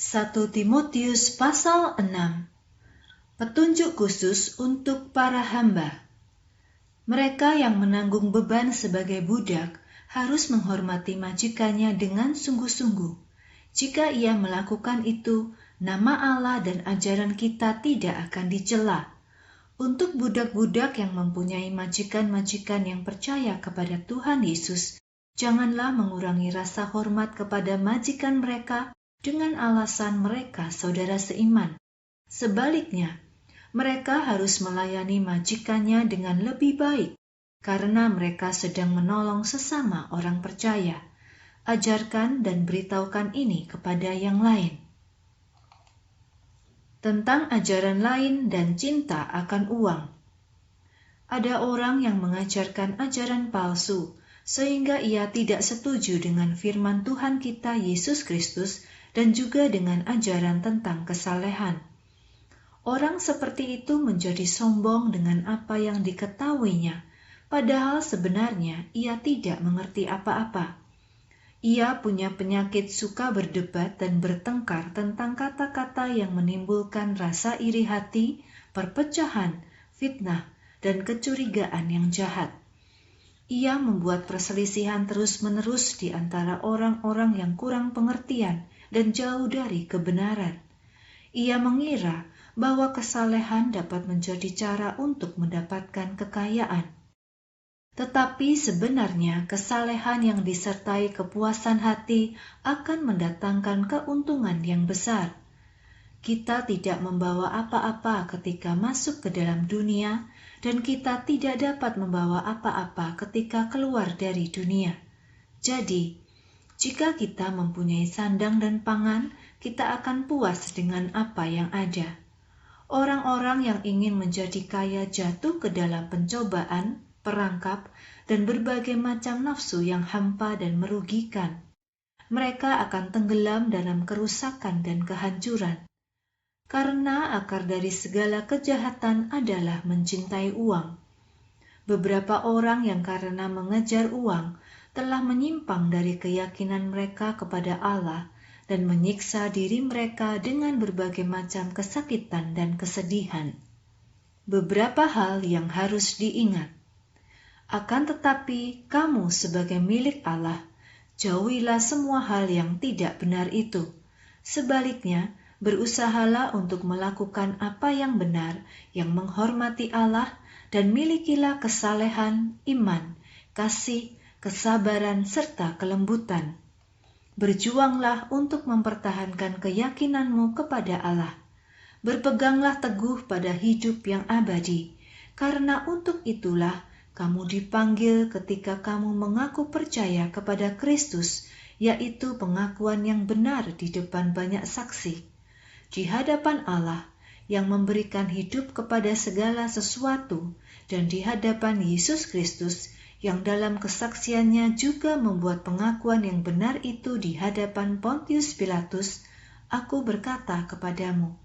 1 Timotius pasal 6. Petunjuk khusus untuk para hamba. Mereka yang menanggung beban sebagai budak harus menghormati majikannya dengan sungguh-sungguh. Jika ia melakukan itu, nama Allah dan ajaran kita tidak akan dicela. Untuk budak-budak yang mempunyai majikan-majikan yang percaya kepada Tuhan Yesus, janganlah mengurangi rasa hormat kepada majikan mereka dengan alasan mereka saudara seiman. Sebaliknya, mereka harus melayani majikannya dengan lebih baik, karena mereka sedang menolong sesama orang percaya. Ajarkan dan beritahukan ini kepada yang lain. Tentang ajaran lain dan cinta akan uang. Ada orang yang mengajarkan ajaran palsu, sehingga ia tidak setuju dengan firman Tuhan kita Yesus Kristus dan juga dengan ajaran tentang kesalehan. Orang seperti itu menjadi sombong dengan apa yang diketahuinya, padahal sebenarnya ia tidak mengerti apa-apa. Ia punya penyakit suka berdebat dan bertengkar tentang kata-kata yang menimbulkan rasa iri hati, perpecahan, fitnah, dan kecurigaan yang jahat. Ia membuat perselisihan terus-menerus di antara orang-orang yang kurang pengertian dan jauh dari kebenaran. Ia mengira bahwa kesalehan dapat menjadi cara untuk mendapatkan kekayaan. Tetapi sebenarnya kesalehan yang disertai kepuasan hati akan mendatangkan keuntungan yang besar. Kita tidak membawa apa-apa ketika masuk ke dalam dunia, dan kita tidak dapat membawa apa-apa ketika keluar dari dunia. Jadi, jika kita mempunyai sandang dan pangan, kita akan puas dengan apa yang ada. Orang-orang yang ingin menjadi kaya jatuh ke dalam pencobaan, perangkap, dan berbagai macam nafsu yang hampa dan merugikan. Mereka akan tenggelam dalam kerusakan dan kehancuran. Karena akar dari segala kejahatan adalah mencintai uang. Beberapa orang yang karena mengejar uang telah menyimpang dari keyakinan mereka kepada Allah dan menyiksa diri mereka dengan berbagai macam kesakitan dan kesedihan. Beberapa hal yang harus diingat. Akan tetapi, kamu sebagai milik Allah, jauhilah semua hal yang tidak benar itu. Sebaliknya, berusahalah untuk melakukan apa yang benar, yang menghormati Allah, dan milikilah kesalehan, iman, kasih, kesabaran, serta kelembutan. Berjuanglah untuk mempertahankan keyakinanmu kepada Allah. Berpeganglah teguh pada hidup yang abadi, karena untuk itulah kamu dipanggil ketika kamu mengaku percaya kepada Kristus, yaitu pengakuan yang benar di depan banyak saksi. Di hadapan Allah yang memberikan hidup kepada segala sesuatu, dan di hadapan Yesus Kristus yang dalam kesaksiannya juga membuat pengakuan yang benar itu di hadapan Pontius Pilatus, aku berkata kepadamu,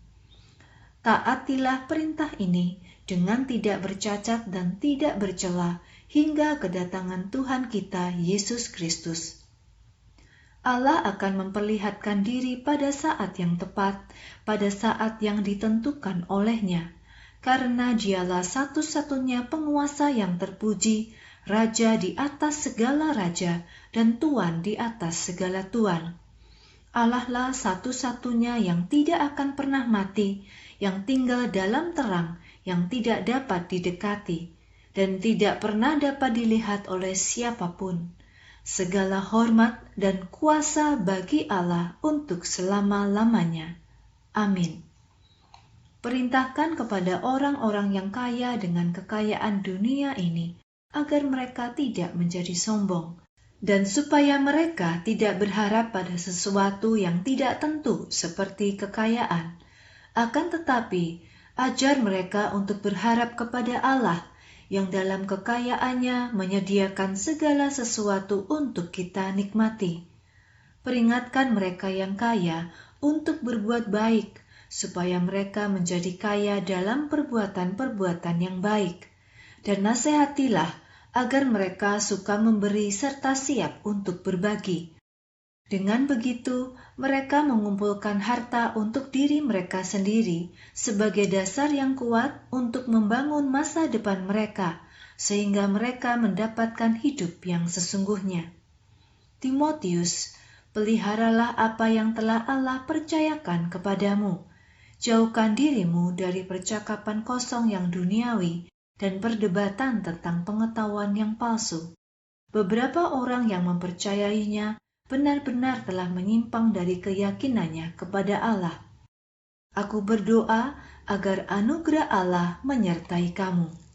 taatilah perintah ini dengan tidak bercacat dan tidak bercela hingga kedatangan Tuhan kita Yesus Kristus. Allah akan memperlihatkan diri pada saat yang tepat, pada saat yang ditentukan olehnya, karena Dialah satu-satunya penguasa yang terpuji, Raja di atas segala raja, dan Tuan di atas segala tuan. Allah lah satu-satunya yang tidak akan pernah mati, yang tinggal dalam terang, yang tidak dapat didekati, dan tidak pernah dapat dilihat oleh siapapun. Segala hormat dan kuasa bagi Allah untuk selama-lamanya. Amin. Perintahkan kepada orang-orang yang kaya dengan kekayaan dunia ini, agar mereka tidak menjadi sombong, dan supaya mereka tidak berharap pada sesuatu yang tidak tentu seperti kekayaan. Akan tetapi, ajar mereka untuk berharap kepada Allah, yang dalam kekayaannya menyediakan segala sesuatu untuk kita nikmati. Peringatkan mereka yang kaya untuk berbuat baik, supaya mereka menjadi kaya dalam perbuatan-perbuatan yang baik. Dan nasihatilah agar mereka suka memberi serta siap untuk berbagi. Dengan begitu, mereka mengumpulkan harta untuk diri mereka sendiri sebagai dasar yang kuat untuk membangun masa depan mereka, sehingga mereka mendapatkan hidup yang sesungguhnya. Timotius, peliharalah apa yang telah Allah percayakan kepadamu. Jauhkan dirimu dari percakapan kosong yang duniawi dan perdebatan tentang pengetahuan yang palsu. Beberapa orang yang mempercayainya benar-benar telah menyimpang dari keyakinannya kepada Allah. Aku berdoa agar anugerah Allah menyertai kamu.